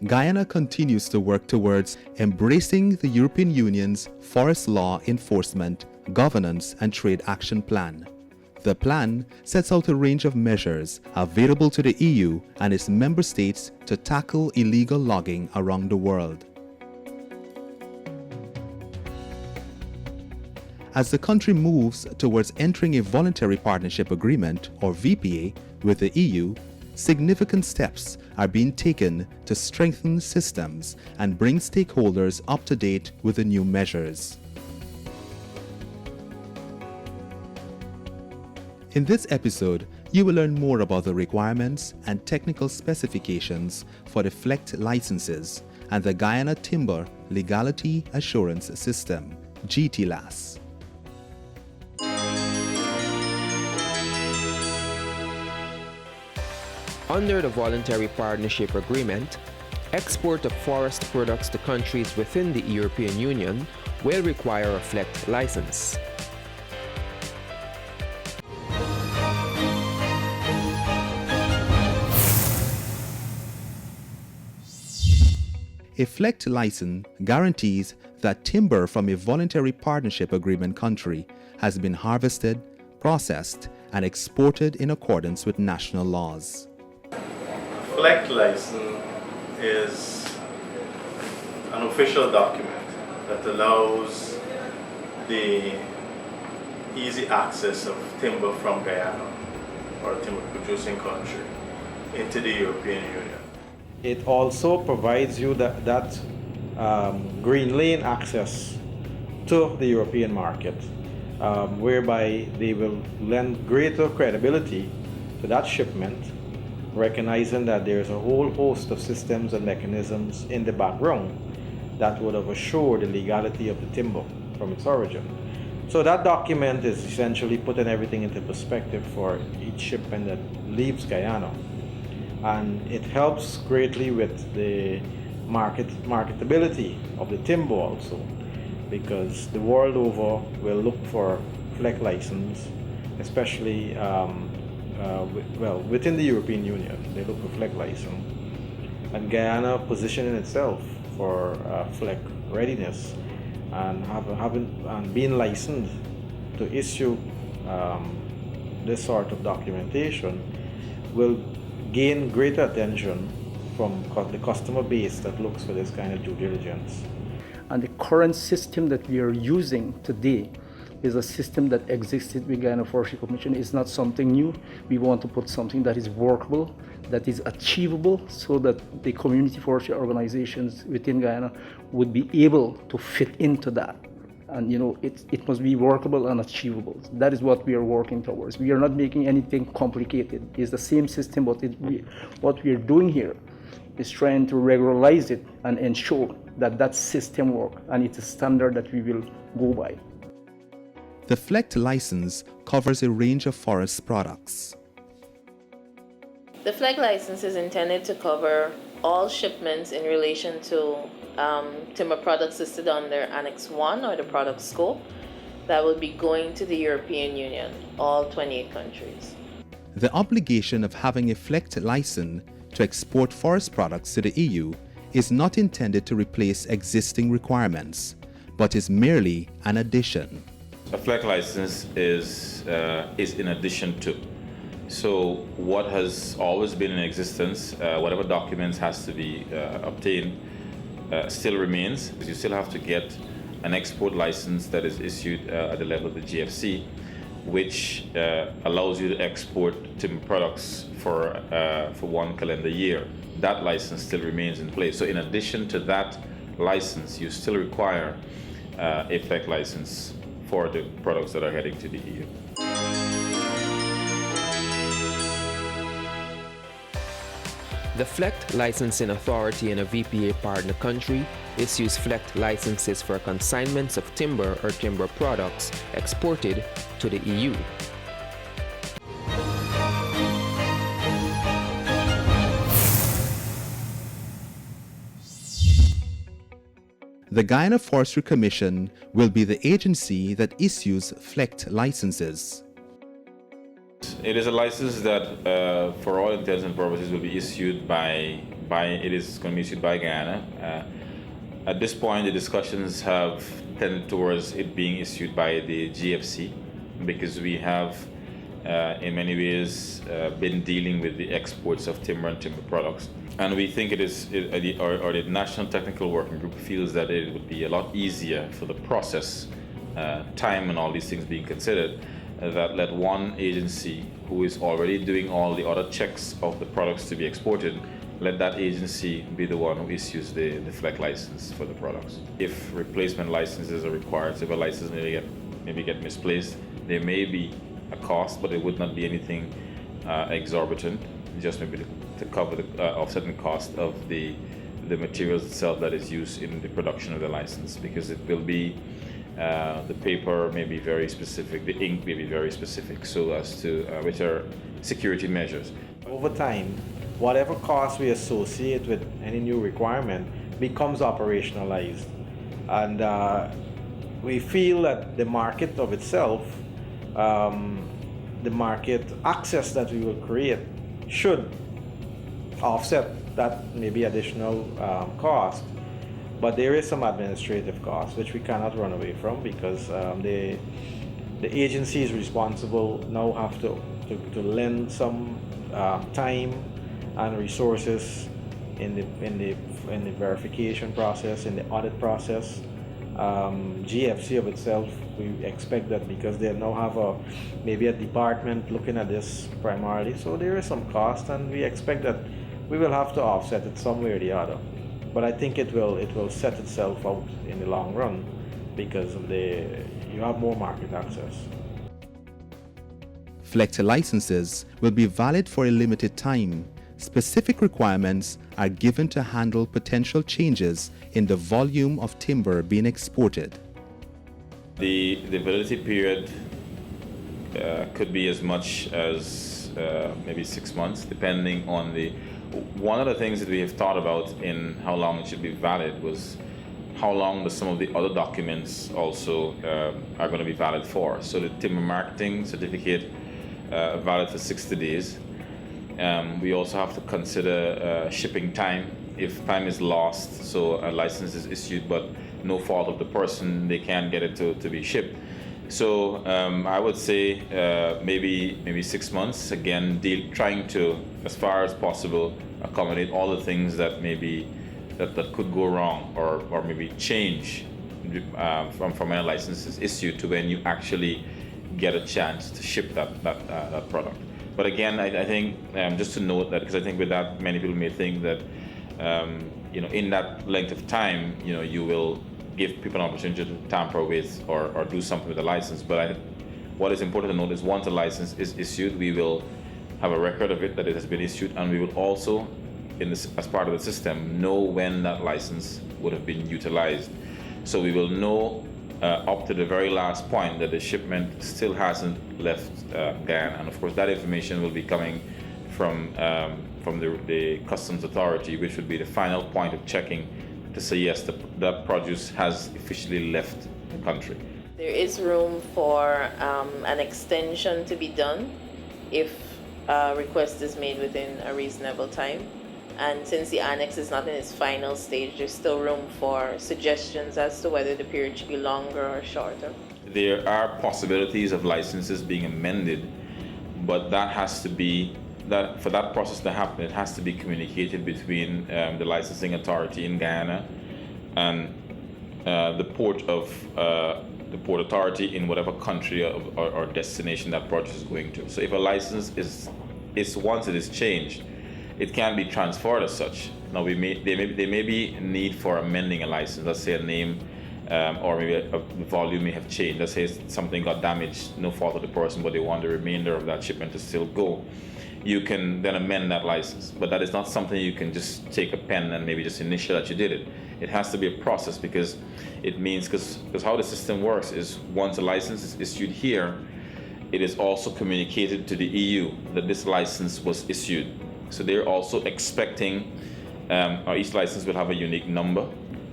Guyana continues to work towards embracing the European Union's Forest Law Enforcement, Governance and Trade Action Plan. The plan sets out a range of measures available to the EU and its member states to tackle illegal logging around the world. As the country moves towards entering a Voluntary Partnership Agreement, or VPA, with the EU, significant steps are being taken to strengthen systems and bring stakeholders up to date with the new measures. In this episode, you will learn more about the requirements and technical specifications for the FLEGT licenses and the Guyana Timber Legality Assurance System, GTLAS. Under the Voluntary Partnership Agreement, export of forest products to countries within the European Union will require a FLEGT license. A FLEGT license guarantees that timber from a Voluntary Partnership Agreement country has been harvested, processed, and exported in accordance with national laws. FLEGT license is an official document that allows the easy access of timber from Guyana, or a timber producing country, into the European Union. It also provides you that green lane access to the European market, whereby they will lend greater credibility to that shipment, recognizing that there's a whole host of systems and mechanisms in the background that would have assured the legality of the timber from its origin. So that document is essentially putting everything into perspective for each shipment that leaves Guyana. And it helps greatly with the marketability of the timber also, because the world over will look for FLEGT license, especially within the European Union, they look for FLEGT license. And Guyana positioning itself for FLEGT readiness and being licensed to issue this sort of documentation will gain greater attention from the customer base that looks for this kind of due diligence. And the current system that we are using today is a system that existed with Guyana Forestry Commission. It's not something new. We want to put something that is workable, that is achievable, so that the community forestry organizations within Guyana would be able to fit into that. And it must be workable and achievable. That is what we are working towards. We are not making anything complicated. It's the same system, but what we are doing here is trying to regularize it and ensure that that system works, and it's a standard that we will go by. The FLEGT license covers a range of forest products. The FLEGT license is intended to cover all shipments in relation to timber products listed under Annex 1 or the product scope that will be going to the European Union, all 28 countries. The obligation of having a FLEGT license to export forest products to the EU is not intended to replace existing requirements, but is merely an addition. A FLEGT license is in addition to. So what has always been in existence, whatever documents has to be obtained, still remains. You still have to get an export license that is issued at the level of the GFC, which allows you to export timber products for 1 calendar year. That license still remains in place. So in addition to that license, you still require a FLEGT license for the products that are heading to the EU. The FLEGT licensing authority in a VPA partner country issues FLEGT licenses for consignments of timber or timber products exported to the EU. The Guyana Forestry Commission will be the agency that issues FLEGT licenses. It is a license that, for all intents and purposes, will be issued by it is going to be issued by Guyana. At this point, the discussions have tended towards it being issued by the GFC, because we have, in many ways, been dealing with the exports of timber and timber products. And we think the National Technical Working Group feels that it would be a lot easier for the process, time and all these things being considered, that let one agency who is already doing all the other checks of the products to be exported, let that agency be the one who issues the FLEGT license for the products. If replacement licenses are required, so if a license maybe get misplaced, there may be a cost, but it would not be anything exorbitant, just maybe to cover the offsetting cost of the materials itself that is used in the production of the license, because it will be the paper may be very specific, the ink may be very specific, so as to which are security measures. Over time, whatever cost we associate with any new requirement becomes operationalized. And we feel that the market of itself, the market access that we will create should offset that maybe additional cost. But there is some administrative cost which we cannot run away from, because the agencies responsible now have to lend some time and resources in the verification process, in the audit process. GFC of itself, we expect that because they now have maybe a department looking at this primarily, so there is some cost, and we expect that we will have to offset it some way or the other. But I think it will set itself out in the long run, because you have more market access. FLEGT licenses will be valid for a limited time. Specific requirements are given to handle potential changes in the volume of timber being exported. The validity period could be as much as maybe 6 months, depending on one of the things that we have thought about in how long it should be valid was how long some of the other documents also are going to be valid for. So the timber marketing certificate valid for 60 days. We also have to consider shipping time. If time is lost, so a license is issued but no fault of the person, they can't get it to be shipped. So I would say maybe 6 months. Again, trying to, as far as possible, accommodate all the things that maybe that could go wrong or maybe change from when a license is issued to when you actually get a chance to ship that product. But again, I think just to note that, because I think with that many people may think that in that length of time you will give people an opportunity to tamper with or do something with the license. But what is important to note is once a license is issued, we will have a record of it, that it has been issued, and we will also, as part of the system, know when that license would have been utilized. So we will know up to the very last point that the shipment still hasn't left Guyana, and of course that information will be coming from the customs authority, which would be the final point of checking to say yes, that produce has officially left the country. There is room for an extension to be done if a request is made within a reasonable time. And since the annex is not in its final stage, there's still room for suggestions as to whether the period should be longer or shorter. There are possibilities of licenses being amended, but that has to be, for that process to happen, it has to be communicated between the licensing authority in Guyana and the port authority in whatever country or destination that project is going to. So if a license is once it is changed, it can be transferred as such. Now there may be need for amending a license. Let's say a name or maybe a volume may have changed. Let's say something got damaged, no fault of the person, but they want the remainder of that shipment to still go. You can then amend that license, but that is not something you can just take a pen and maybe just initial that you did it. It has to be a process, because it means, because how the system works is once a license is issued here, it is also communicated to the EU that this license was issued. So they're also expecting, or each license will have a unique number.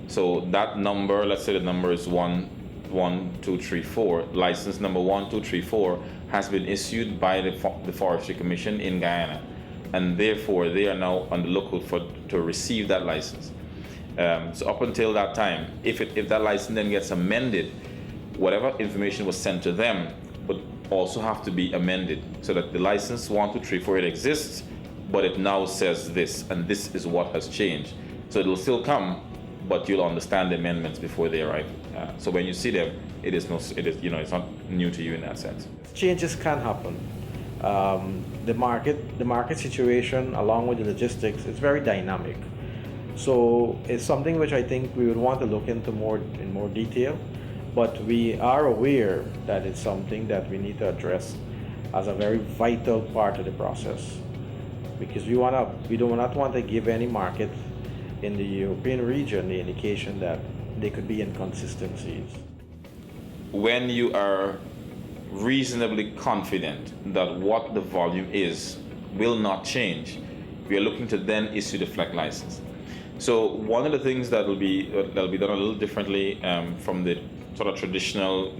So that number, let's say the number is 11234, license number 12334 has been issued by the Forestry Commission in Guyana. and therefore they are now on the lookout to receive that license. So up until that time, if that license then gets amended, whatever information was sent to them would also have to be amended so that the license 1, 2, 3, 4 it exists, but it now says this, and this is what has changed. So it will still come, but you'll understand the amendments before they arrive. So when you see them, it's not new to you in that sense. Changes can happen. The market situation, along with the logistics, is very dynamic. So it's something which I think we would want to look into in more detail. But we are aware that it's something that we need to address as a very vital part of the process, because we do not want to give any market in the European region the indication that there could be inconsistencies. When you are reasonably confident that what the volume is will not change, we are looking to then issue the FLEGT license. So one of the things that'll be done a little differently from the sort of traditional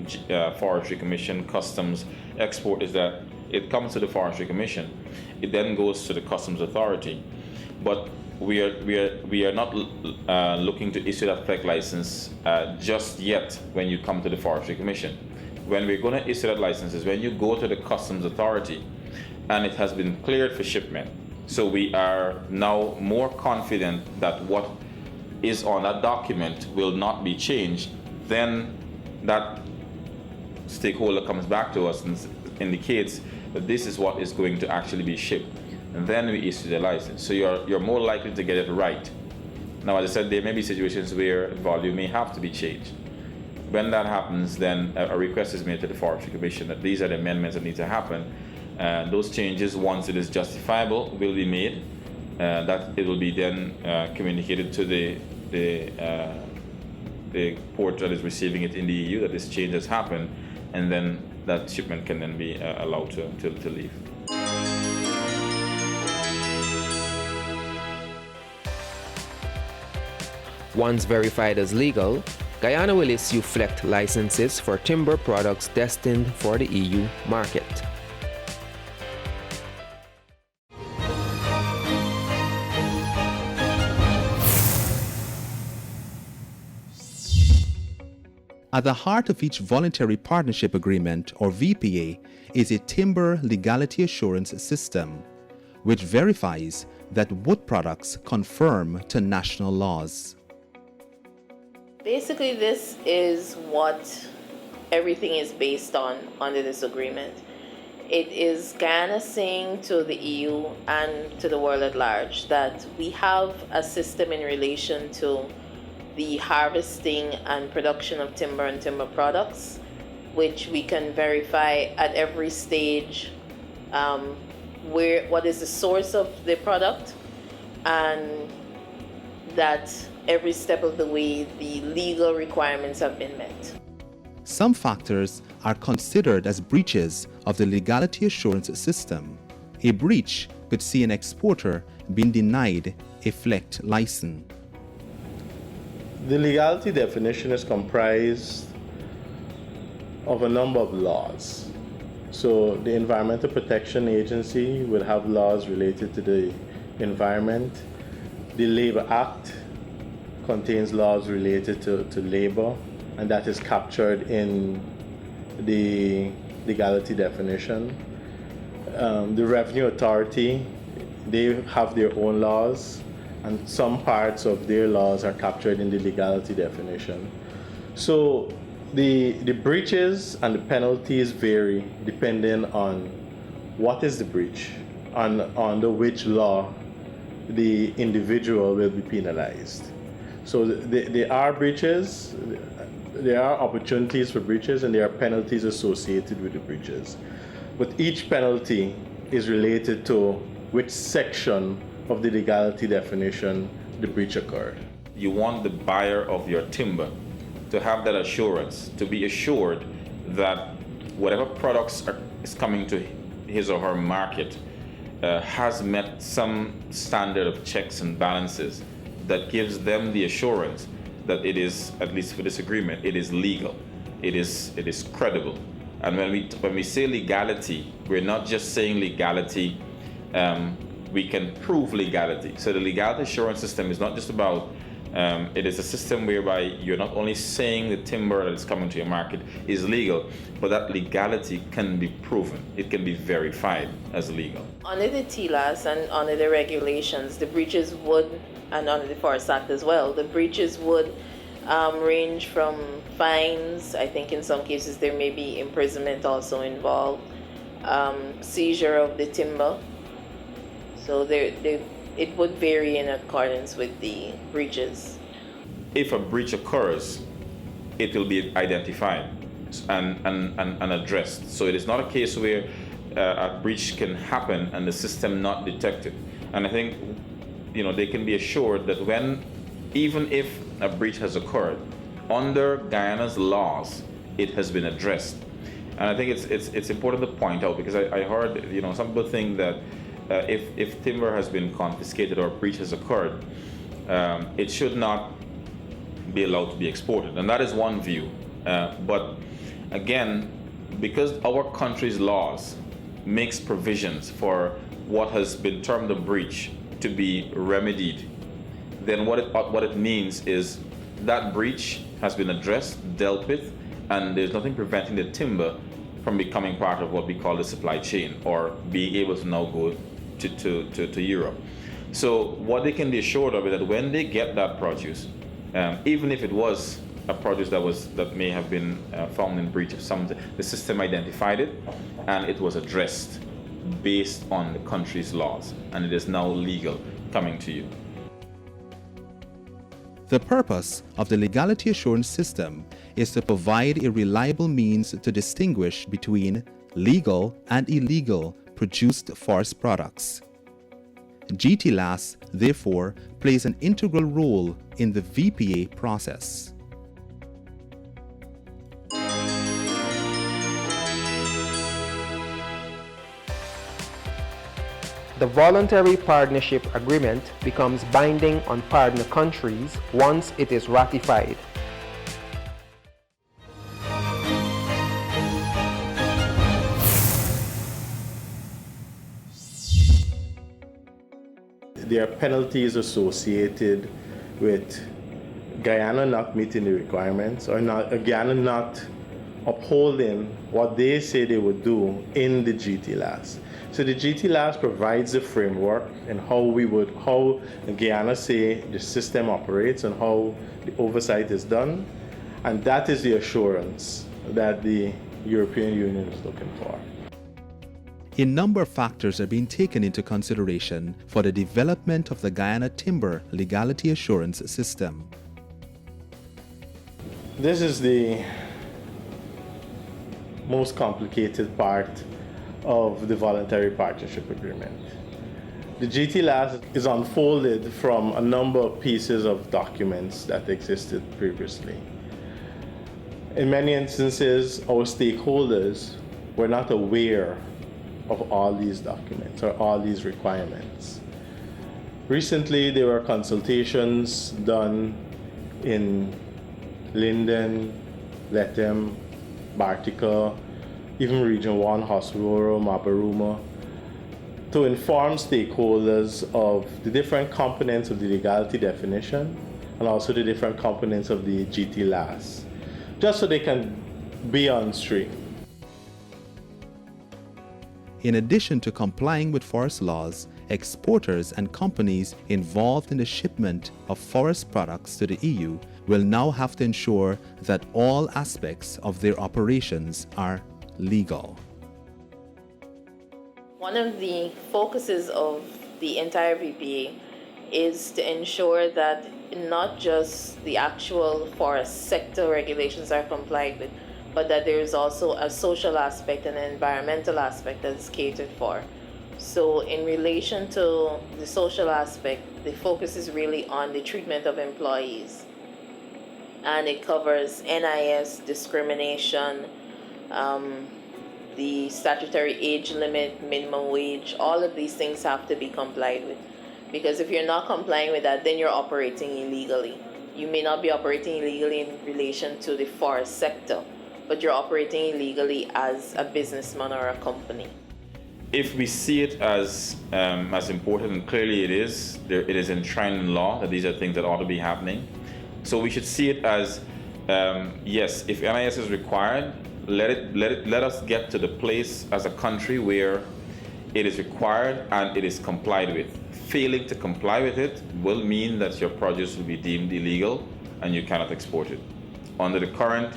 Forestry Commission customs export is that it comes to the Forestry Commission, it then goes to the Customs Authority, but we are not looking to issue that FLEGT license just yet when you come to the Forestry Commission. When we're going to issue that license is when you go to the Customs Authority and it has been cleared for shipment. So we are now more confident that what is on that document will not be changed. Then that stakeholder comes back to us and indicates that this is what is going to actually be shipped. And then we issue the license. So you're more likely to get it right. Now, as I said, there may be situations where volume may have to be changed. When that happens, then a request is made to the Forestry Commission that these are the amendments that need to happen. Those changes, once it is justifiable, will be made. That it will be then communicated to the port that is receiving it in the EU that this change has happened, and then that shipment can then be allowed to leave. Once verified as legal, Guyana will issue FLEGT licenses for timber products destined for the EU market. At the heart of each Voluntary Partnership Agreement, or VPA, is a Timber Legality Assurance System, which verifies that wood products conform to national laws. Basically, this is what everything is based on under this agreement. It is Guyana saying to the EU and to the world at large that we have a system in relation to the harvesting and production of timber and timber products, which we can verify at every stage what is the source of the product, and that every step of the way the legal requirements have been met. Some factors are considered as breaches of the legality assurance system. A breach could see an exporter being denied a FLEGT license. The legality definition is comprised of a number of laws. So the Environmental Protection Agency will have laws related to the environment. The Labor Act contains laws related to labor, and that is captured in the legality definition. The Revenue Authority, they have their own laws, and some parts of their laws are captured in the legality definition. So the breaches and the penalties vary depending on what is the breach and under which law the individual will be penalized. So there are breaches, there are opportunities for breaches, and there are penalties associated with the breaches. But each penalty is related to which section of the legality definition the breach occurred. You want the buyer of your timber to have that assurance, to be assured that whatever products is coming to his or her market has met some standard of checks and balances that gives them the assurance that it is, at least for this agreement, it is legal, it is credible. And when we say legality, we're not just saying legality we can prove legality. So the legality assurance system is not just about, it is a system whereby you're not only saying the timber that is coming to your market is legal, but that legality can be proven. It can be verified as legal. Under the TLAS and under the regulations, the breaches would, and under the Forest Act as well, the breaches would range from fines. I think in some cases there may be imprisonment also involved, seizure of the timber. So it would vary in accordance with the breaches. If a breach occurs, it will be identified and addressed. So it is not a case where a breach can happen and the system not detect it. And I think they can be assured that even if a breach has occurred, under Guyana's laws, it has been addressed. And I think it's important to point out, because I heard some people think that if timber has been confiscated or a breach has occurred, it should not be allowed to be exported. And that is one view. But again, because our country's laws makes provisions for what has been termed a breach to be remedied, then what it means is that breach has been addressed, dealt with, and there's nothing preventing the timber from becoming part of what we call the supply chain, or being able to now go to Europe. So what they can be assured of is that when they get that produce, even if it was a produce that may have been found in breach of something, the system identified it and it was addressed based on the country's laws, and it is now legal coming to you. The purpose of the legality assurance system is to provide a reliable means to distinguish between legal and illegal produced forest products. GTLAS, therefore, plays an integral role in the VPA process. The Voluntary Partnership Agreement becomes binding on partner countries once it is ratified. There are penalties associated with Guyana not meeting the requirements, or Guyana not upholding what they say they would do in the GTLAS. So the GTLAS provides the framework and how Guyana say the system operates and how the oversight is done, and that is the assurance that the European Union is looking for. A number of factors are being taken into consideration for the development of the Guyana Timber Legality Assurance System. This is the most complicated part of the Voluntary Partnership Agreement. The GTLAS is unfolded from a number of pieces of documents that existed previously. In many instances, our stakeholders were not aware of all these documents or all these requirements. Recently, there were consultations done in Linden, Lethem, Bartica, even Region 1, Hosroro, Mabaruma, to inform stakeholders of the different components of the legality definition and also the different components of the GTLAS, just so they can be on stream. In addition to complying with forest laws, exporters and companies involved in the shipment of forest products to the EU will now have to ensure that all aspects of their operations are legal. One of the focuses of the entire VPA is to ensure that not just the actual forest sector regulations are complied with, but that there is also a social aspect and an environmental aspect that is catered for. So in relation to the social aspect, the focus is really on the treatment of employees. And it covers NIS, discrimination, the statutory age limit, minimum wage. All of these things have to be complied with. Because if you're not complying with that, then you're operating illegally. You may not be operating illegally in relation to the forest sector, but you're operating illegally as a businessman or a company. if we see it as important, and clearly it is, it is enshrined in law that these are things that ought to be happening. So we should see it as, yes, if NIS is required, let us get to the place as a country where it is required and it is complied with. Failing to comply with it will mean that your produce will be deemed illegal and you cannot export it. Under the current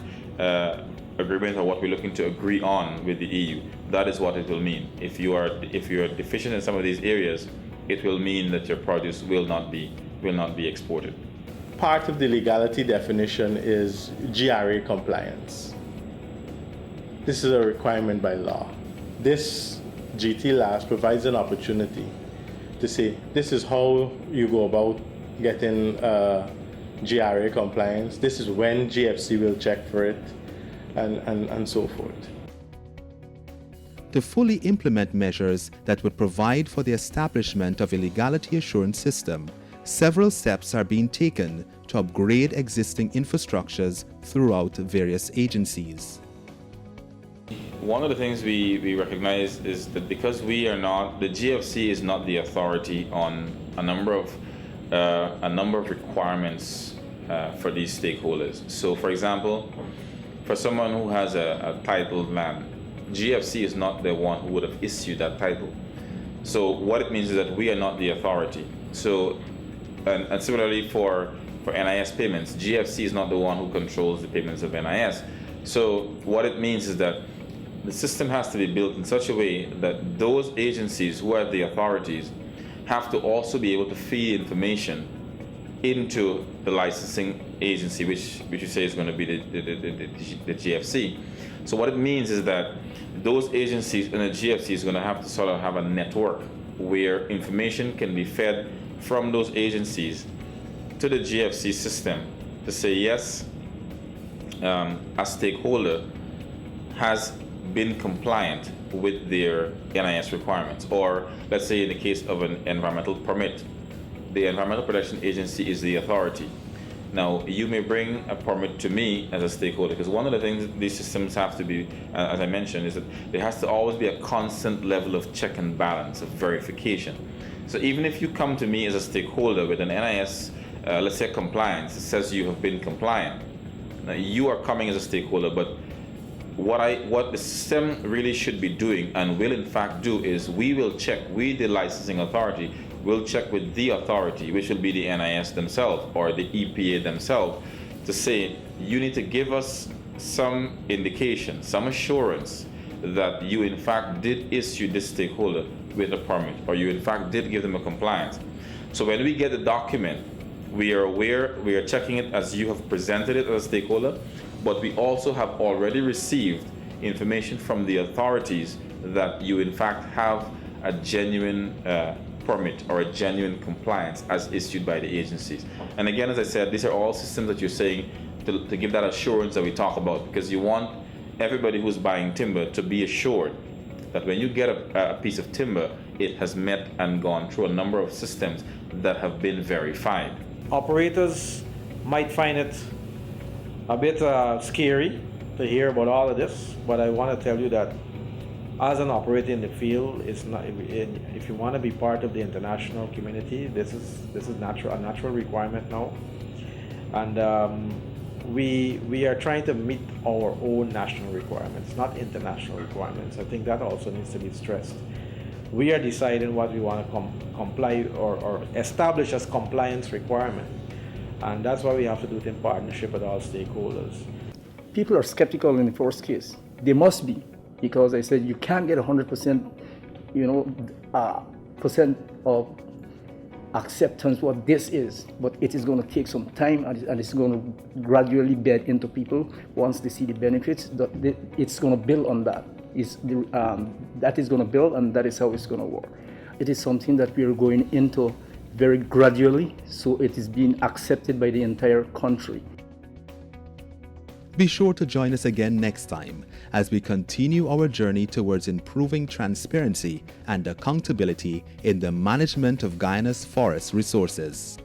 agreement, or what we're looking to agree on with the EU, that is what it will mean. If you are deficient in some of these areas, it will mean that your produce will not be exported. Part of the legality definition is GRA compliance. This is a requirement by law. This GT LAS provides an opportunity to say, this is how you go about getting GRA compliance. This is when GFC will check for it, and so forth. To fully implement measures that would provide for the establishment of a legality assurance system, several steps are being taken to upgrade existing infrastructures throughout various agencies. One of the things we recognize is that because the GFC is not the authority on a number of requirements for these stakeholders. So, for example, for someone who has a titled land, GFC is not the one who would have issued that title. So what it means is that we are not the authority. So, and similarly for NIS payments, GFC is not the one who controls the payments of NIS. So what it means is that the system has to be built in such a way that those agencies who are the authorities have to also be able to feed information into the licensing agency, which you say is going to be the GFC. So what it means is that those agencies and the GFC is going to have to sort of have a network where information can be fed from those agencies to the GFC system to say, yes, a stakeholder has been compliant with their NIS requirements. Or let's say in the case of an environmental permit, the Environmental Protection Agency is the authority. Now, you may bring a permit to me as a stakeholder, because one of the things these systems have to be, as I mentioned, is that there has to always be a constant level of check and balance, of verification. So even if you come to me as a stakeholder with an NIS, let's say compliance, it says you have been compliant. Now, you are coming as a stakeholder, but what the system really should be doing and will in fact do is we will check, we the licensing authority will check with the authority, which will be the NIS themselves or the EPA themselves, to say you need to give us some indication, some assurance that you in fact did issue this stakeholder with a permit, or you in fact did give them a compliance. So when we get the document, we are aware, we are checking it as you have presented it as a stakeholder, but we also have already received information from the authorities that you in fact have a genuine permit or a genuine compliance as issued by the agencies. And again, as I said, these are all systems that you're saying to give that assurance that we talk about, because you want everybody who's buying timber to be assured that when you get a piece of timber, it has met and gone through a number of systems that have been verified. Operators might find it a bit scary to hear about all of this, but I want to tell you that as an operator in the field, it's not, if you want to be part of the international community, this is a natural requirement now, and we are trying to meet our own national requirements, not international requirements. I think that also needs to be stressed. We are deciding what we want to comply or establish as compliance requirement, and that's why we have to do it in partnership with all stakeholders. People are skeptical in the first case. They must be, because I said you can't get 100%, percent of acceptance what this is, but it is going to take some time, and it's going to gradually bed into people. Once they see the benefits, it's going to build on that. That is going to build, and that is how it's going to work. It is something that we are going into very gradually, so it is being accepted by the entire country. Be sure to join us again next time as we continue our journey towards improving transparency and accountability in the management of Guyana's forest resources.